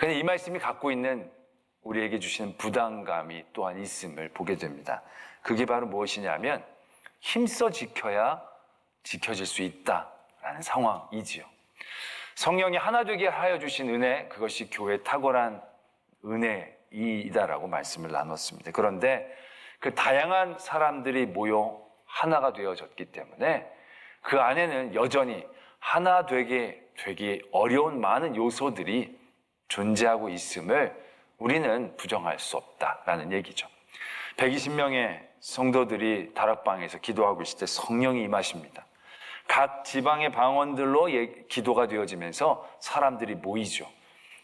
근데 이 말씀이 갖고 있는 우리에게 주시는 부담감이 또한 있음을 보게 됩니다. 그게 바로 무엇이냐면 힘써 지켜야 지켜질 수 있다라는 상황이지요. 성령이 하나 되게 하여 주신 은혜, 그것이 교회의 탁월한 은혜이다라고 말씀을 나눴습니다. 그런데 그 다양한 사람들이 모여 하나가 되어졌기 때문에 그 안에는 여전히 하나 되기 어려운 많은 요소들이 존재하고 있음을 우리는 부정할 수 없다라는 얘기죠. 120명의 성도들이 다락방에서 기도하고 있을 때 성령이 임하십니다. 각 지방의 방언들로 기도가 되어지면서 사람들이 모이죠.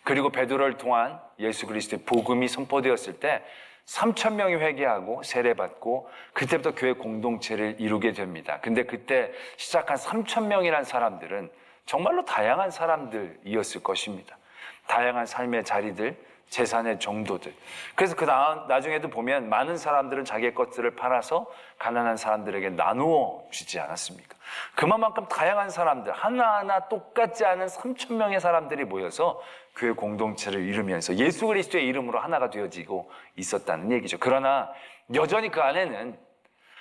그리고 베드로를 통한 예수 그리스도의 복음이 선포되었을 때 3,000명이 회개하고 세례받고 그때부터 교회 공동체를 이루게 됩니다. 근데 그때 시작한 3,000명이라는 사람들은 정말로 다양한 사람들이었을 것입니다. 다양한 삶의 자리들, 재산의 정도들. 그래서 나중에도 보면 많은 사람들은 자기의 것들을 팔아서 가난한 사람들에게 나누어 주지 않았습니까? 그만큼 다양한 사람들, 하나하나 똑같지 않은 3,000명의 사람들이 모여서 교회 공동체를 이루면서 예수 그리스도의 이름으로 하나가 되어지고 있었다는 얘기죠. 그러나 여전히 그 안에는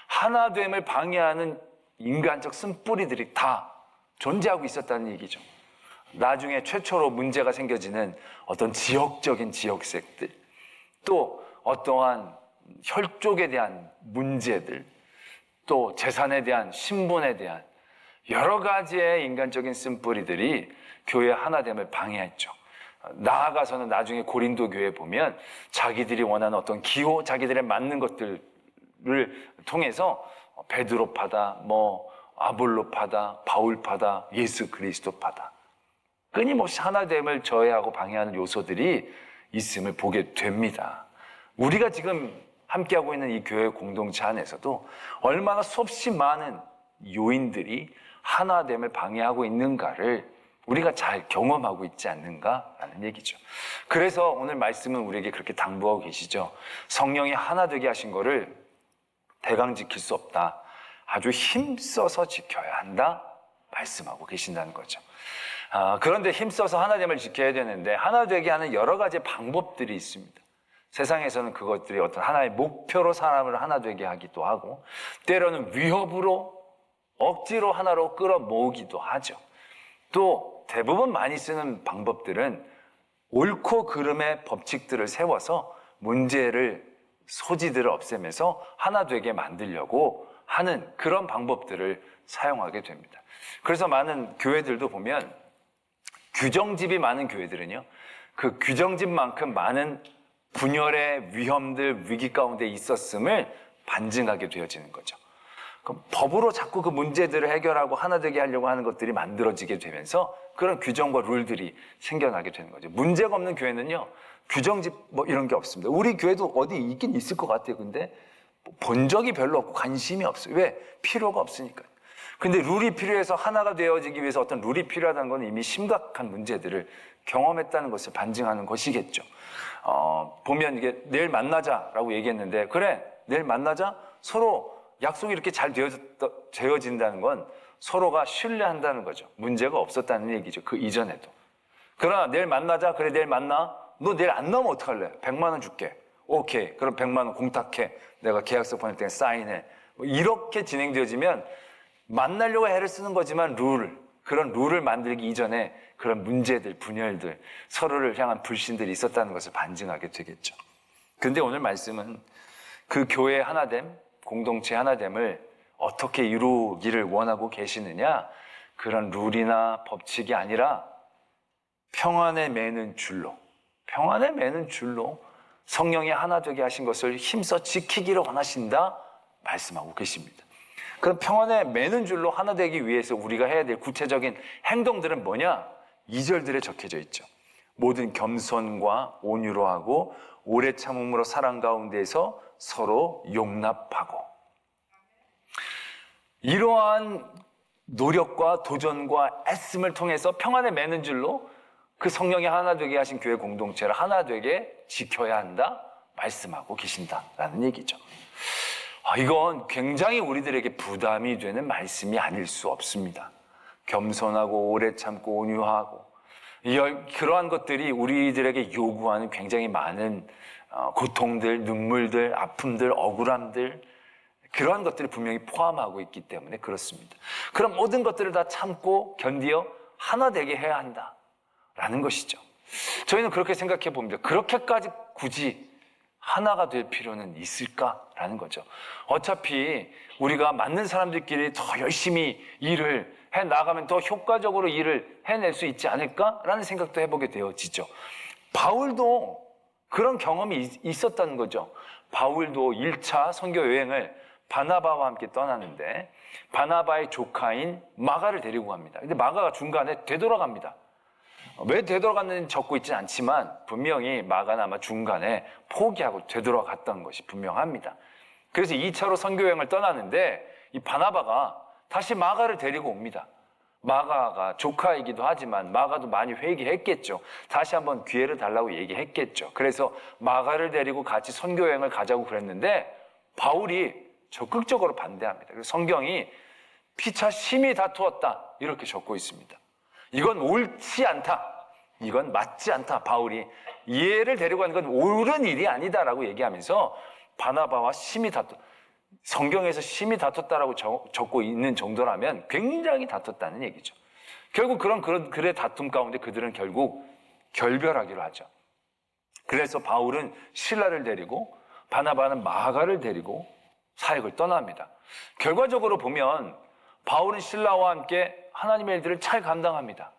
하나됨을 방해하는 인간적 쓴뿌리들이 다 존재하고 있었다는 얘기죠. 나중에 최초로 문제가 생겨지는 어떤 지역적인 지역색들, 또 어떠한 혈족에 대한 문제들, 또 재산에 대한 신분에 대한 여러 가지의 인간적인 쓴뿌리들이 교회의 하나됨을 방해했죠. 나아가서는 나중에 고린도 교회에 보면 자기들이 원하는 어떤 기호, 자기들의 맞는 것들을 통해서 베드로파다, 아볼로파다, 바울파다, 예수 그리스도파다, 끊임없이 하나됨을 저해하고 방해하는 요소들이 있음을 보게 됩니다. 우리가 지금 함께하고 있는 이 교회 공동체 안에서도 얼마나 수없이 많은 요인들이 하나됨을 방해하고 있는가를 우리가 잘 경험하고 있지 않는가라는 얘기죠. 그래서 오늘 말씀은 우리에게 그렇게 당부하고 계시죠. 성령이 하나 되게 하신 거를 대강 지킬 수 없다. 아주 힘써서 지켜야 한다. 말씀하고 계신다는 거죠. 그런데 힘써서 하나됨을 지켜야 되는데 하나 되게 하는 여러 가지 방법들이 있습니다. 세상에서는 그것들이 어떤 하나의 목표로 사람을 하나 되게 하기도 하고 때로는 위협으로 억지로 하나로 끌어모으기도 하죠. 또 대부분 많이 쓰는 방법들은 옳고 그름의 법칙들을 세워서 문제를 소지들을 없애면서 하나 되게 만들려고 하는 그런 방법들을 사용하게 됩니다. 그래서 많은 교회들도 보면 규정집이 많은 교회들은요, 그 규정집만큼 많은 분열의 위험들, 위기 가운데 있었음을 반증하게 되어지는 거죠. 그럼 법으로 자꾸 그 문제들을 해결하고 하나 되게 하려고 하는 것들이 만들어지게 되면서 그런 규정과 룰들이 생겨나게 되는 거죠. 문제가 없는 교회는요, 규정집 이런 게 없습니다. 우리 교회도 어디 있긴 있을 것 같아요. 근데 본 적이 별로 없고 관심이 없어요. 왜? 필요가 없으니까요. 근데 룰이 필요해서 하나가 되어지기 위해서 어떤 룰이 필요하다는 건 이미 심각한 문제들을 경험했다는 것을 반증하는 것이겠죠. 보면 이게 내일 만나자라고 얘기했는데, 그래, 내일 만나자? 서로 약속이 이렇게 잘 되어진다는 건 서로가 신뢰한다는 거죠. 문제가 없었다는 얘기죠. 그 이전에도. 그러나 내일 만나자? 그래, 내일 만나? 너 내일 안 나오면 어떡할래? 100만 원 줄게. 오케이. 그럼 100만 원 공탁해. 내가 계약서 보낼 때 사인해. 이렇게 진행되어지면 만나려고 애를 쓰는 거지만 그런 룰을 만들기 이전에 그런 문제들, 분열들, 서로를 향한 불신들이 있었다는 것을 반증하게 되겠죠. 그런데 오늘 말씀은 그 교회의 하나됨, 공동체 하나됨을 어떻게 이루기를 원하고 계시느냐? 그런 룰이나 법칙이 아니라 평안에 매는 줄로 성령이 하나 되게 하신 것을 힘써 지키기를 원하신다 말씀하고 계십니다. 그럼 평안에 매는 줄로 하나 되기 위해서 우리가 해야 될 구체적인 행동들은 뭐냐? 2절들에 적혀져 있죠. 모든 겸손과 온유로 하고 오래 참음으로 사랑 가운데에서 서로 용납하고. 이러한 노력과 도전과 애씀을 통해서 평안에 매는 줄로 그 성령이 하나 되게 하신 교회 공동체를 하나 되게 지켜야 한다 말씀하고 계신다라는 얘기죠. 이건 굉장히 우리들에게 부담이 되는 말씀이 아닐 수 없습니다. 겸손하고 오래 참고 온유하고 그러한 것들이 우리들에게 요구하는 굉장히 많은 고통들, 눈물들, 아픔들, 억울함들, 그러한 것들이 분명히 포함하고 있기 때문에 그렇습니다. 그럼 모든 것들을 다 참고 견디어 하나 되게 해야 한다라는 것이죠. 저희는 그렇게 생각해 봅니다. 그렇게까지 굳이 하나가 될 필요는 있을까라는 거죠. 어차피 우리가 맞는 사람들끼리 더 열심히 일을 해 나가면 더 효과적으로 일을 해낼 수 있지 않을까라는 생각도 해보게 되어지죠. 바울도 그런 경험이 있었다는 거죠. 바울도 1차 선교 여행을 바나바와 함께 떠나는데 바나바의 조카인 마가를 데리고 갑니다. 근데 마가가 중간에 되돌아갑니다. 왜 되돌아갔는지 적고 있지는 않지만 분명히 마가는 아마 중간에 포기하고 되돌아갔던 것이 분명합니다. 그래서 2차로 선교여행을 떠나는데 이 바나바가 다시 마가를 데리고 옵니다. 마가가 조카이기도 하지만 마가도 많이 회개했겠죠. 다시 한번 기회를 달라고 얘기했겠죠. 그래서 마가를 데리고 같이 선교여행을 가자고 그랬는데 바울이 적극적으로 반대합니다. 그래서 성경이 피차 심히 다투었다 이렇게 적고 있습니다. 이건 옳지 않다. 이건 맞지 않다. 바울이 얘를 데리고 가는 건 옳은 일이 아니다라고 얘기하면서 바나바와 심히 성경에서 심히 다퉜다라고 적고 있는 정도라면 굉장히 다퉜다는 얘기죠. 결국 그런 다툼 가운데 그들은 결국 결별하기로 하죠. 그래서 바울은 실라를 데리고 바나바는 마가를 데리고 사역을 떠납니다. 결과적으로 보면 바울은 실라와 함께 하나님의 일들을 잘 감당합니다.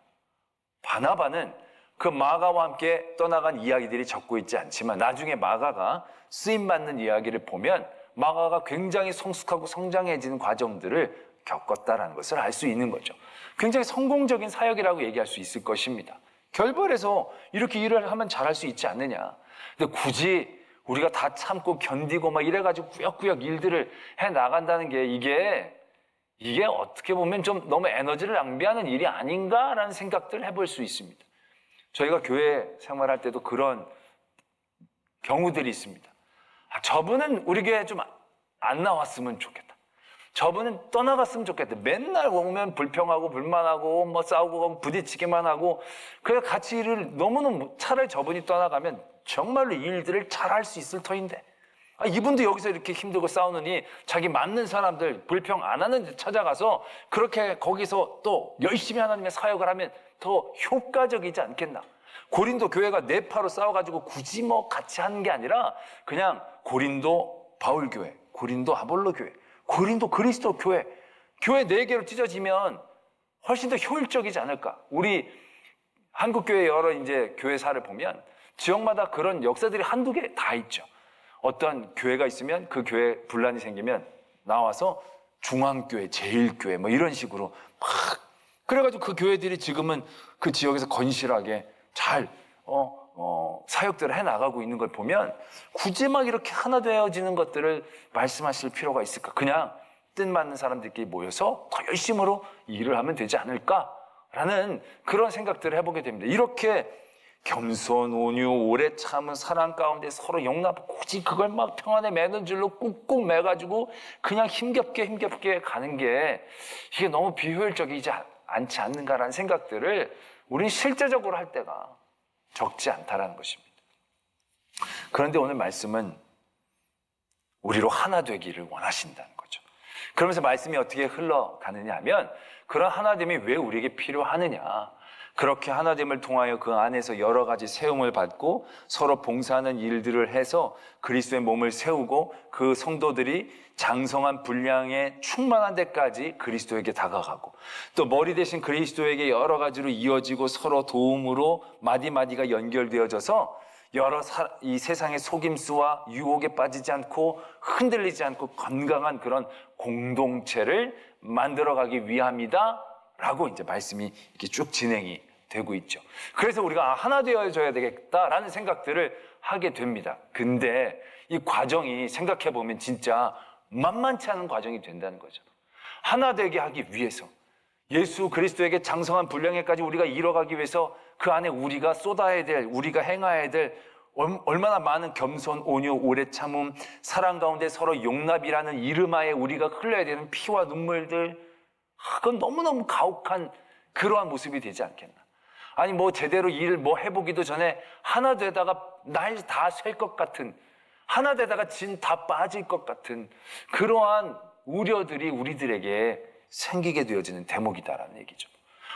바나바는 그 마가와 함께 떠나간 이야기들이 적고 있지 않지만 나중에 마가가 쓰임받는 이야기를 보면 마가가 굉장히 성숙하고 성장해지는 과정들을 겪었다는 것을 알 수 있는 거죠. 굉장히 성공적인 사역이라고 얘기할 수 있을 것입니다. 결별해서 이렇게 일을 하면 잘할 수 있지 않느냐. 근데 굳이 우리가 다 참고 견디고 막 이래가지고 꾸역꾸역 일들을 해 나간다는 게 이게 어떻게 보면 좀 너무 에너지를 낭비하는 일이 아닌가라는 생각들을 해볼 수 있습니다. 저희가 교회 생활할 때도 그런 경우들이 있습니다. 저분은 우리 교회에 좀 안 나왔으면 좋겠다. 저분은 떠나갔으면 좋겠다. 맨날 오면 불평하고 불만하고 뭐 싸우고 부딪히기만 하고 그래서 같이 일을 너무너무 차라리 저분이 떠나가면 정말로 일들을 잘할 수 있을 터인데 이분도 여기서 이렇게 힘들고 싸우느니 자기 맞는 사람들 불평 안 하는 데 찾아가서 그렇게 거기서 또 열심히 하나님의 사역을 하면 더 효과적이지 않겠나. 고린도 교회가 네파로 싸워가지고 굳이 뭐 같이 하는 게 아니라 그냥 고린도 바울교회, 고린도 아볼로 교회, 고린도 그리스도 교회 4개로 찢어지면 훨씬 더 효율적이지 않을까. 우리 한국교회 여러 이제 교회사를 보면 지역마다 그런 역사들이 한두 개 다 있죠. 어떤 교회가 있으면 그 교회에 분란이 생기면 나와서 중앙교회, 제일교회 뭐 이런 식으로 막 그래가지고 그 교회들이 지금은 그 지역에서 건실하게 잘 사역들을 해나가고 있는 걸 보면 굳이 막 이렇게 하나 되어지는 것들을 말씀하실 필요가 있을까? 그냥 뜻맞는 사람들끼리 모여서 더 열심으로 일을 하면 되지 않을까라는 그런 생각들을 해보게 됩니다. 이렇게 겸손, 온유, 오래 참은 사랑 가운데 서로 용납하고 굳이 그걸 막 평안에 매는 줄로 꾹꾹 매가지고 그냥 힘겹게 가는 게 이게 너무 비효율적이지 않지 않는가라는 생각들을 우리는 실제적으로 할 때가 적지 않다라는 것입니다. 그런데 오늘 말씀은 우리로 하나 되기를 원하신다는 거죠. 그러면서 말씀이 어떻게 흘러가느냐 하면 그런 하나됨이 왜 우리에게 필요하느냐. 그렇게 하나됨을 통하여 그 안에서 여러 가지 세움을 받고 서로 봉사하는 일들을 해서 그리스도의 몸을 세우고 그 성도들이 장성한 분량에 충만한 데까지 그리스도에게 다가가고 또 머리 대신 그리스도에게 여러 가지로 이어지고 서로 도움으로 마디마디가 연결되어져서 이 세상의 속임수와 유혹에 빠지지 않고 흔들리지 않고 건강한 그런 공동체를 만들어가기 위함이다 라고 이제 말씀이 이렇게 쭉 진행이 되고 있죠. 그래서 우리가 하나 되어져야 되겠다라는 생각들을 하게 됩니다. 근데 이 과정이 생각해보면 진짜 만만치 않은 과정이 된다는 거죠. 하나 되게 하기 위해서 예수 그리스도에게 장성한 분량에까지 우리가 이뤄가기 위해서 그 안에 우리가 쏟아야 될, 우리가 행해야 될 얼마나 많은 겸손, 온유, 오래 참음, 사랑 가운데 서로 용납이라는 이름하에 우리가 흘려야 되는 피와 눈물들, 그건 너무너무 가혹한 그러한 모습이 되지 않겠나. 아니 뭐 제대로 일 뭐 해보기도 전에 하나 되다가 날 다 셀 것 같은, 하나 되다가 진 다 빠질 것 같은 그러한 우려들이 우리들에게 생기게 되어지는 대목이다라는 얘기죠.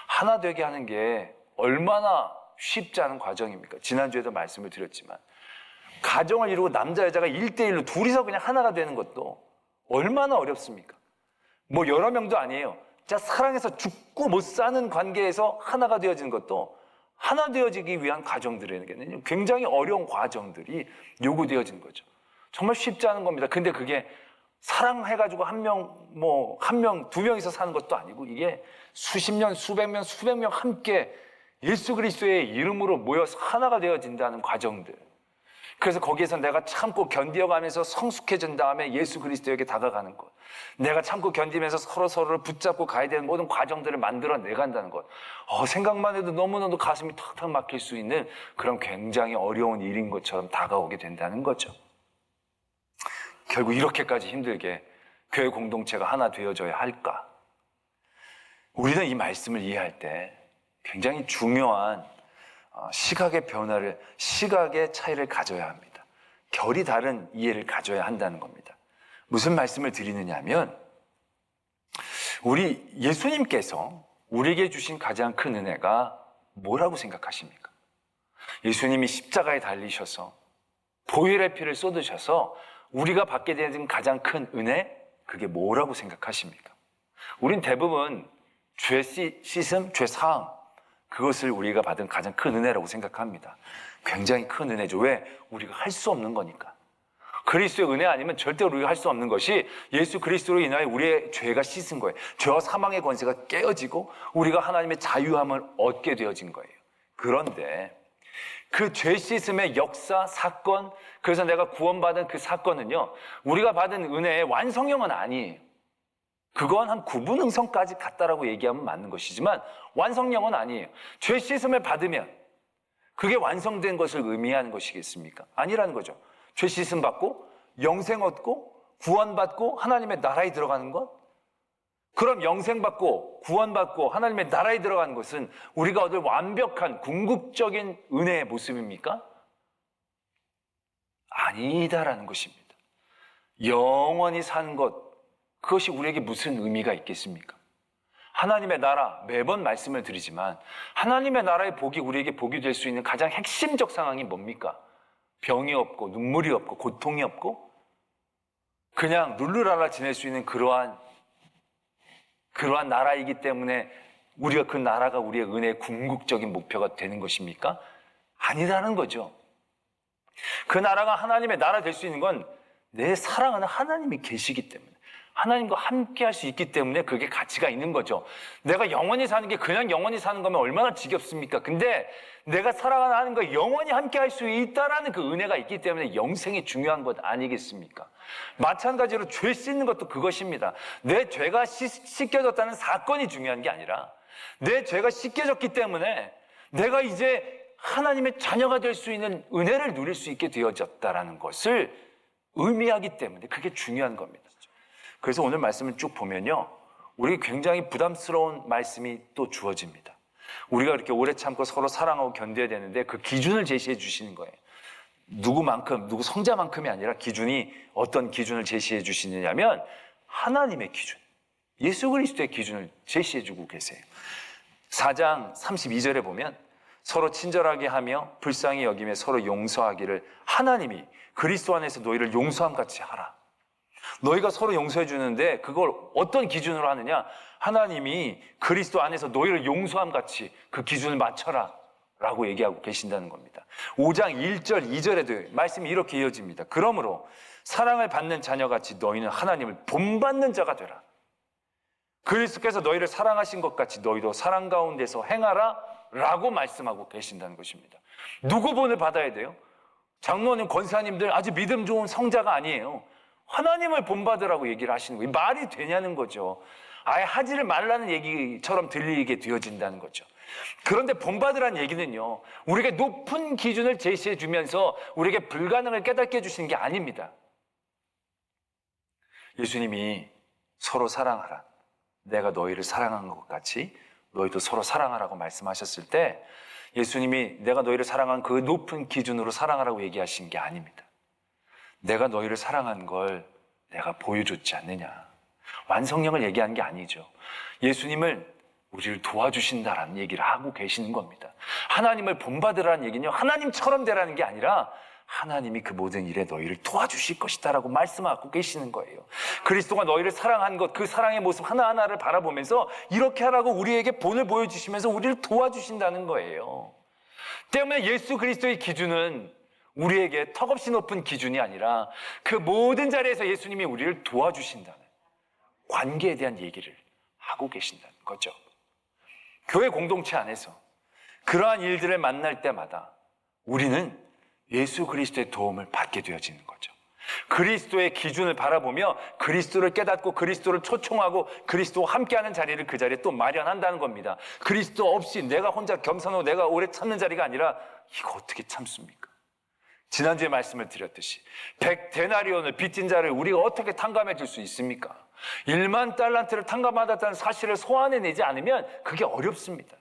하나 되게 하는 게 얼마나 쉽지 않은 과정입니까? 지난주에도 말씀을 드렸지만 가정을 이루고 남자 여자가 1대1로 둘이서 그냥 하나가 되는 것도 얼마나 어렵습니까? 뭐 여러 명도 아니에요. 진짜 사랑해서 죽고 못 사는 관계에서 하나가 되어지는 것도 하나 되어지기 위한 과정들에게는 굉장히 어려운 과정들이 요구되어지는 거죠. 정말 쉽지 않은 겁니다. 근데 그게 사랑해가지고 한 명, 두 명이서 사는 것도 아니고 이게 수십 년, 수백 명 함께 예수 그리스도의 이름으로 모여서 하나가 되어진다는 과정들. 그래서 거기에서 내가 참고 견디어가면서 성숙해진 다음에 예수 그리스도에게 다가가는 것. 내가 참고 견디면서 서로를 붙잡고 가야 되는 모든 과정들을 만들어내간다는 것. 생각만 해도 너무너무 가슴이 탁탁 막힐 수 있는 그런 굉장히 어려운 일인 것처럼 다가오게 된다는 거죠. 결국 이렇게까지 힘들게 교회 공동체가 하나 되어져야 할까? 우리는 이 말씀을 이해할 때 굉장히 중요한 시각의 변화를, 시각의 차이를 가져야 합니다. 결이 다른 이해를 가져야 한다는 겁니다. 무슨 말씀을 드리느냐 하면 우리 예수님께서 우리에게 주신 가장 큰 은혜가 뭐라고 생각하십니까? 예수님이 십자가에 달리셔서 보혈의 피를 쏟으셔서 우리가 받게 되는 가장 큰 은혜, 그게 뭐라고 생각하십니까? 우린 대부분 죄 씻음, 죄 사함, 그것을 우리가 받은 가장 큰 은혜라고 생각합니다. 굉장히 큰 은혜죠. 왜? 우리가 할 수 없는 거니까. 그리스도의 은혜 아니면 절대 우리가 할 수 없는 것이 예수 그리스도로 인하여 우리의 죄가 씻은 거예요. 죄와 사망의 권세가 깨어지고 우리가 하나님의 자유함을 얻게 되어진 거예요. 그런데 그 죄 씻음의 역사, 사건, 그래서 내가 구원받은 그 사건은요, 우리가 받은 은혜의 완성형은 아니에요. 그건 한 구분응성까지 갔다라고 얘기하면 맞는 것이지만 완성형은 아니에요. 죄 씻음을 받으면 그게 완성된 것을 의미하는 것이겠습니까? 아니라는 거죠. 죄 씻음 받고 영생 얻고 구원받고 하나님의 나라에 들어가는 것? 그럼 영생 받고 구원받고 하나님의 나라에 들어가는 것은 우리가 얻을 완벽한 궁극적인 은혜의 모습입니까? 아니다라는 것입니다. 영원히 사는 것, 그것이 우리에게 무슨 의미가 있겠습니까? 하나님의 나라, 매번 말씀을 드리지만 하나님의 나라의 복이 우리에게 복이 될 수 있는 가장 핵심적 상황이 뭡니까? 병이 없고 눈물이 없고 고통이 없고 그냥 룰루랄라 지낼 수 있는 그러한 나라이기 때문에 우리가 그 나라가 우리의 은혜의 궁극적인 목표가 되는 것입니까? 아니라는 거죠. 그 나라가 하나님의 나라 될 수 있는 건 내 사랑하는 하나님이 계시기 때문에, 하나님과 함께 할 수 있기 때문에 그게 가치가 있는 거죠. 내가 영원히 사는 게 그냥 영원히 사는 거면 얼마나 지겹습니까? 근데 내가 사랑하는 하나님과 영원히 함께 할 수 있다라는 그 은혜가 있기 때문에 영생이 중요한 것 아니겠습니까? 마찬가지로 죄 씻는 것도 그것입니다. 내 죄가 씻겨졌다는 사건이 중요한 게 아니라 내 죄가 씻겨졌기 때문에 내가 이제 하나님의 자녀가 될 수 있는 은혜를 누릴 수 있게 되어졌다라는 것을 의미하기 때문에 그게 중요한 겁니다. 그래서 오늘 말씀을 쭉 보면요, 우리에게 굉장히 부담스러운 말씀이 또 주어집니다. 우리가 이렇게 오래 참고 서로 사랑하고 견뎌야 되는데 그 기준을 제시해 주시는 거예요. 누구 성자만큼이 아니라 기준이 어떤 기준을 제시해 주시느냐면 하나님의 기준, 예수 그리스도의 기준을 제시해 주고 계세요. 4장 32절에 보면 서로 친절하게 하며 불쌍히 여기며 서로 용서하기를 하나님이 그리스도 안에서 너희를 용서함 같이 하라. 너희가 서로 용서해 주는데 그걸 어떤 기준으로 하느냐? 하나님이 그리스도 안에서 너희를 용서함 같이 그 기준을 맞춰라 라고 얘기하고 계신다는 겁니다. 5장 1절 2절에도 말씀이 이렇게 이어집니다. 그러므로 사랑을 받는 자녀같이 너희는 하나님을 본받는 자가 되라. 그리스도께서 너희를 사랑하신 것 같이 너희도 사랑 가운데서 행하라 라고 말씀하고 계신다는 것입니다. 누구 본을 받아야 돼요? 장로님, 권사님들 아주 믿음 좋은 성자가 아니에요. 하나님을 본받으라고 얘기를 하시는 거예요. 말이 되냐는 거죠. 아예 하지를 말라는 얘기처럼 들리게 되어진다는 거죠. 그런데 본받으라는 얘기는요, 우리에게 높은 기준을 제시해 주면서 우리에게 불가능을 깨닫게 해주시는 게 아닙니다. 예수님이 서로 사랑하라, 내가 너희를 사랑한 것 같이 너희도 서로 사랑하라고 말씀하셨을 때 예수님이 내가 너희를 사랑한 그 높은 기준으로 사랑하라고 얘기하신 게 아닙니다. 내가 너희를 사랑한 걸 내가 보여줬지 않느냐. 완성형을 얘기한 게 아니죠. 예수님을 우리를 도와주신다라는 얘기를 하고 계시는 겁니다. 하나님을 본받으라는 얘기는요, 하나님처럼 되라는 게 아니라 하나님이 그 모든 일에 너희를 도와주실 것이다라고 말씀하고 계시는 거예요. 그리스도가 너희를 사랑한 것, 그 사랑의 모습 하나하나를 바라보면서 이렇게 하라고 우리에게 본을 보여주시면서 우리를 도와주신다는 거예요. 때문에 예수 그리스도의 기준은 우리에게 턱없이 높은 기준이 아니라 그 모든 자리에서 예수님이 우리를 도와주신다는 관계에 대한 얘기를 하고 계신다는 거죠. 교회 공동체 안에서 그러한 일들을 만날 때마다 우리는 예수 그리스도의 도움을 받게 되어지는 거죠. 그리스도의 기준을 바라보며 그리스도를 깨닫고 그리스도를 초청하고 그리스도와 함께하는 자리를 그 자리에 또 마련한다는 겁니다. 그리스도 없이 내가 혼자 겸손하고 내가 오래 참는 자리가 아니라 이거 어떻게 참습니까? 지난주에 말씀을 드렸듯이 100데나리온을 빚진 자를 우리가 어떻게 탕감해 줄 수 있습니까? 1만 달란트를 탕감받았다는 사실을 소환해내지 않으면 그게 어렵습니다.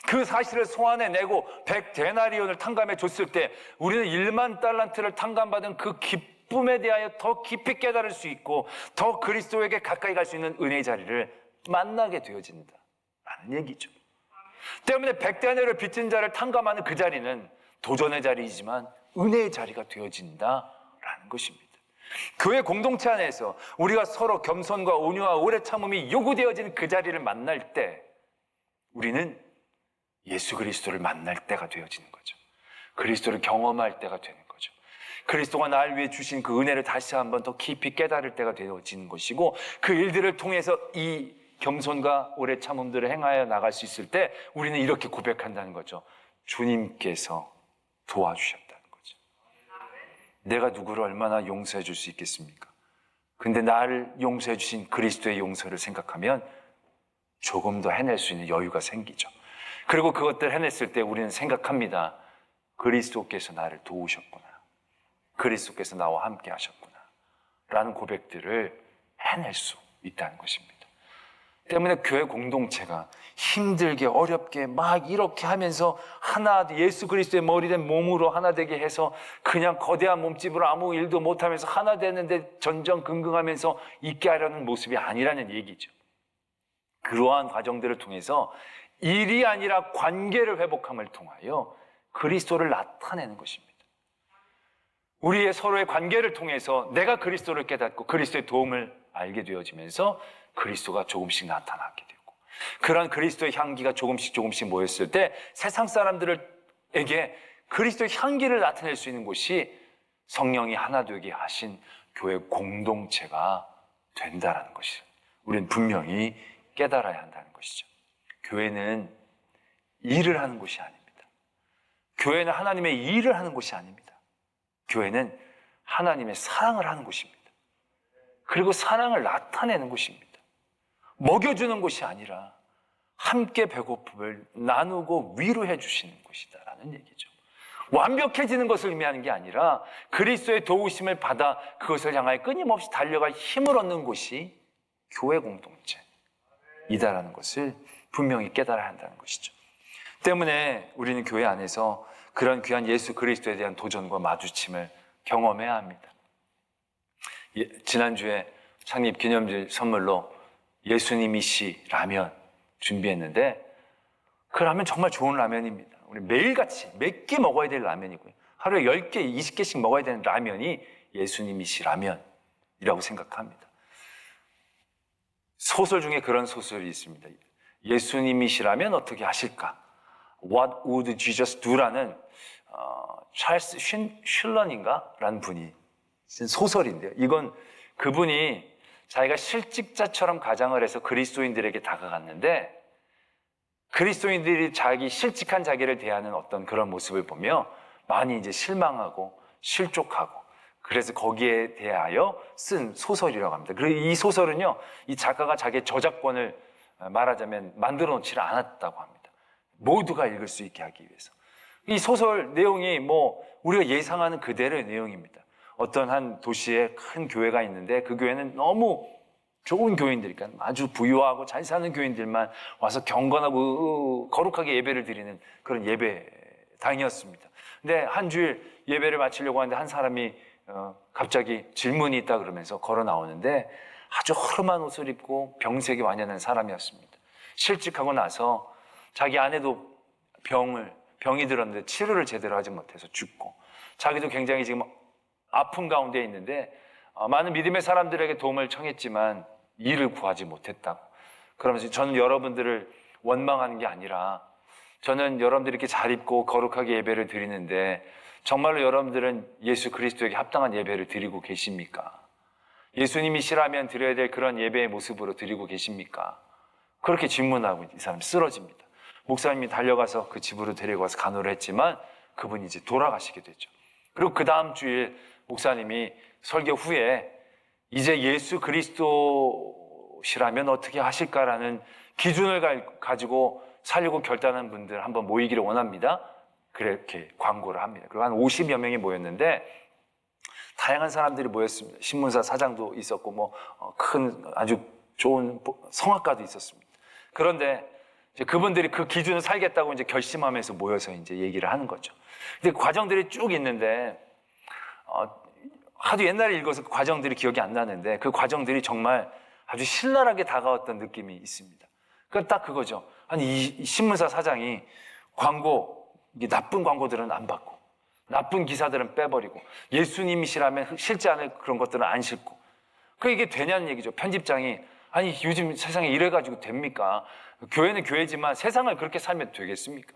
그 사실을 소환해내고 100데나리온을 탕감해 줬을 때 우리는 1만 달란트를 탕감받은 그 기쁨에 대하여 더 깊이 깨달을 수 있고 더 그리스도에게 가까이 갈 수 있는 은혜의 자리를 만나게 되어진다라는 얘기죠. 때문에 100데나리온을 빚진 자를 탕감하는 그 자리는 도전의 자리이지만 은혜의 자리가 되어진다라는 것입니다. 교회 공동체 안에서 우리가 서로 겸손과 온유와 오래 참음이 요구되어지는 그 자리를 만날 때 우리는 예수 그리스도를 만날 때가 되어지는 거죠. 그리스도를 경험할 때가 되는 거죠. 그리스도가 나를 위해 주신 그 은혜를 다시 한번 더 깊이 깨달을 때가 되어지는 것이고 그 일들을 통해서 이 겸손과 오래 참음들을 행하여 나갈 수 있을 때 우리는 이렇게 고백한다는 거죠. 주님께서 도와주셨다는 거죠. 내가 누구를 얼마나 용서해 줄 수 있겠습니까? 근데 나를 용서해 주신 그리스도의 용서를 생각하면 조금 더 해낼 수 있는 여유가 생기죠. 그리고 그것들 해냈을 때 우리는 생각합니다. 그리스도께서 나를 도우셨구나. 그리스도께서 나와 함께 하셨구나. 라는 고백들을 해낼 수 있다는 것입니다. 때문에 교회 공동체가 힘들게 어렵게 막 이렇게 하면서 하나 예수 그리스도의 머리된 몸으로 하나 되게 해서 그냥 거대한 몸집으로 아무 일도 못하면서 하나 되는데 전전긍긍하면서 있게 하려는 모습이 아니라는 얘기죠. 그러한 과정들을 통해서 일이 아니라 관계를 회복함을 통하여 그리스도를 나타내는 것입니다. 우리의 서로의 관계를 통해서 내가 그리스도를 깨닫고 그리스도의 도움을 알게 되어지면서 그리스도가 조금씩 나타나게 되고 그러한 그리스도의 향기가 조금씩 모였을 때 세상 사람들에게 그리스도의 향기를 나타낼 수 있는 곳이 성령이 하나 되게 하신 교회 공동체가 된다는 것이죠. 우리는 분명히 깨달아야 한다는 것이죠. 교회는 일을 하는 곳이 아닙니다. 교회는 하나님의 일을 하는 곳이 아닙니다. 교회는 하나님의 사랑을 하는 곳입니다. 그리고 사랑을 나타내는 곳입니다. 먹여주는 곳이 아니라 함께 배고픔을 나누고 위로해 주시는 곳이다라는 얘기죠. 완벽해지는 것을 의미하는 게 아니라 그리스도의 도우심을 받아 그것을 향하여 끊임없이 달려갈 힘을 얻는 곳이 교회 공동체이다라는 것을 분명히 깨달아야 한다는 것이죠. 때문에 우리는 교회 안에서 그런 귀한 예수 그리스도에 대한 도전과 마주침을 경험해야 합니다. 지난주에 창립 기념일 선물로 예수님이시 라면 준비했는데 그 라면 정말 좋은 라면입니다. 우리 매일같이 몇 개 먹어야 될 라면이고요. 하루에 10개, 20개씩 먹어야 되는 라면이 예수님이시 라면이라고 생각합니다. 소설 중에 그런 소설이 있습니다. 예수님이시라면 어떻게 하실까? What would Jesus do라는 찰스 슐런인가? 라는 분이 쓴 소설인데요. 이건 그분이 자기가 실직자처럼 가장을 해서 그리스도인들에게 다가갔는데 그리스도인들이 자기 실직한 자기를 대하는 어떤 그런 모습을 보며 많이 이제 실망하고 실족하고 그래서 거기에 대하여 쓴 소설이라고 합니다. 그리고 이 소설은요, 이 작가가 자기의 저작권을 말하자면 만들어 놓지를 않았다고 합니다. 모두가 읽을 수 있게 하기 위해서. 이 소설 내용이 우리가 예상하는 그대로의 내용입니다. 어떤 한 도시에 큰 교회가 있는데 그 교회는 너무 좋은 교인들이니까 아주 부유하고 잘 사는 교인들만 와서 경건하고 거룩하게 예배를 드리는 그런 예배당이었습니다. 근데 한 주일 예배를 마치려고 하는데 한 사람이 갑자기 질문이 있다 그러면서 걸어 나오는데 아주 허름한 옷을 입고 병색이 완연한 사람이었습니다. 실직하고 나서 자기 아내도 병이 들었는데 치료를 제대로 하지 못해서 죽고, 자기도 굉장히 지금 아픔 가운데 있는데 많은 믿음의 사람들에게 도움을 청했지만 일을 구하지 못했다고. 그러면서 저는 여러분들을 원망하는 게 아니라, 저는 여러분들이 이렇게 잘 입고 거룩하게 예배를 드리는데 정말로 여러분들은 예수 그리스도에게 합당한 예배를 드리고 계십니까? 예수님이시라면 드려야 될 그런 예배의 모습으로 드리고 계십니까? 그렇게 질문하고 이 사람이 쓰러집니다. 목사님이 달려가서 그 집으로 데리고 가서 간호를 했지만 그분이 이제 돌아가시게 되죠. 그리고 그 다음 주일 목사님이 설교 후에 이제 예수 그리스도시라면 어떻게 하실까라는 기준을 가지고 살려고 결단한 분들 한번 모이기를 원합니다. 그렇게 광고를 합니다. 그리고 한 50여 명이 모였는데 다양한 사람들이 모였습니다. 신문사 사장도 있었고 큰 아주 좋은 성악가도 있었습니다. 그런데 이제 그분들이 그 기준을 살겠다고 이제 결심하면서 모여서 이제 얘기를 하는 거죠. 근데 과정들이 쭉 있는데 하도 옛날에 읽어서 그 과정들이 기억이 안 나는데 그 과정들이 정말 아주 신랄하게 다가왔던 느낌이 있습니다. 그건 딱 그거죠. 이 신문사 사장이 이게 나쁜 광고들은 안 받고 나쁜 기사들은 빼버리고 예수님이시라면 실지 않을 그런 것들은 안 싣고, 이게 되냐는 얘기죠. 편집장이 아니 요즘 세상에 이래가지고 됩니까? 교회는 교회지만 세상을 그렇게 살면 되겠습니까?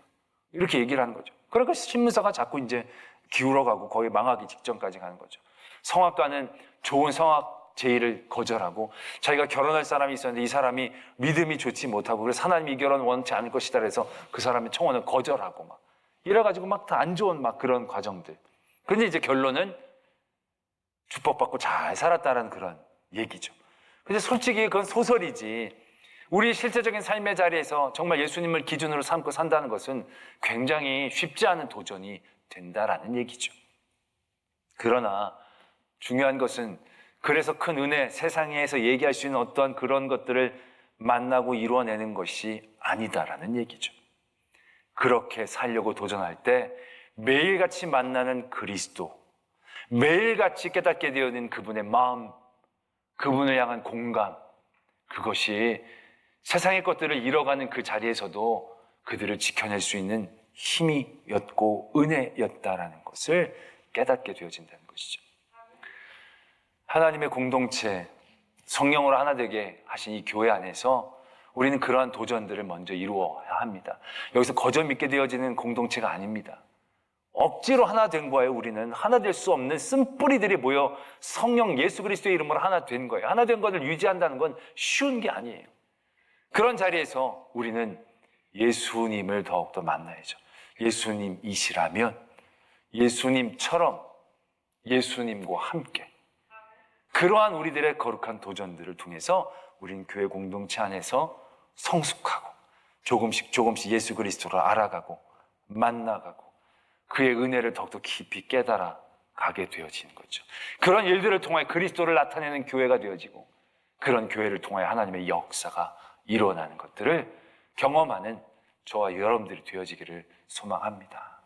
이렇게 얘기를 하는 거죠. 그러니까 신문사가 자꾸 이제 기울어가고 거의 망하기 직전까지 가는 거죠. 성악가는 좋은 성악 제의를 거절하고, 자기가 결혼할 사람이 있었는데 이 사람이 믿음이 좋지 못하고 그래서 하나님이 이 결혼 원치 않을 것이다 그래서 그 사람의 청혼을 거절하고 이래가지고 다 안 좋은 그런 과정들. 근데 이제 결론은 축복받고 잘 살았다는 그런 얘기죠. 근데 솔직히 그건 소설이지, 우리 실제적인 삶의 자리에서 정말 예수님을 기준으로 삼고 산다는 것은 굉장히 쉽지 않은 도전이 된다라는 얘기죠. 그러나 중요한 것은 그래서 큰 은혜, 세상에서 얘기할 수 있는 어떠한 그런 것들을 만나고 이루어내는 것이 아니다라는 얘기죠. 그렇게 살려고 도전할 때 매일같이 만나는 그리스도, 매일같이 깨닫게 되어진 그분의 마음, 그분을 향한 공감, 그것이 세상의 것들을 잃어가는 그 자리에서도 그들을 지켜낼 수 있는 힘이었고 은혜였다라는 것을 깨닫게 되어진다는 것이죠. 하나님의 공동체, 성령으로 하나 되게 하신 이 교회 안에서 우리는 그러한 도전들을 먼저 이루어야 합니다. 여기서 거저 믿게 되어지는 공동체가 아닙니다. 억지로 하나 된 거예요. 우리는 하나 될 수 없는 쓴뿌리들이 모여 성령 예수 그리스도의 이름으로 하나 된 거예요. 하나 된 것을 유지한다는 건 쉬운 게 아니에요. 그런 자리에서 우리는 예수님을 더욱더 만나야죠. 예수님이시라면 예수님처럼 예수님과 함께 그러한 우리들의 거룩한 도전들을 통해서 우리는 교회 공동체 안에서 성숙하고 조금씩 예수 그리스도를 알아가고 만나가고 그의 은혜를 더욱더 깊이 깨달아 가게 되어지는 거죠. 그런 일들을 통해 그리스도를 나타내는 교회가 되어지고 그런 교회를 통해 하나님의 역사가 일어나는 것들을 경험하는 저와 여러분들이 되어지기를 소망합니다.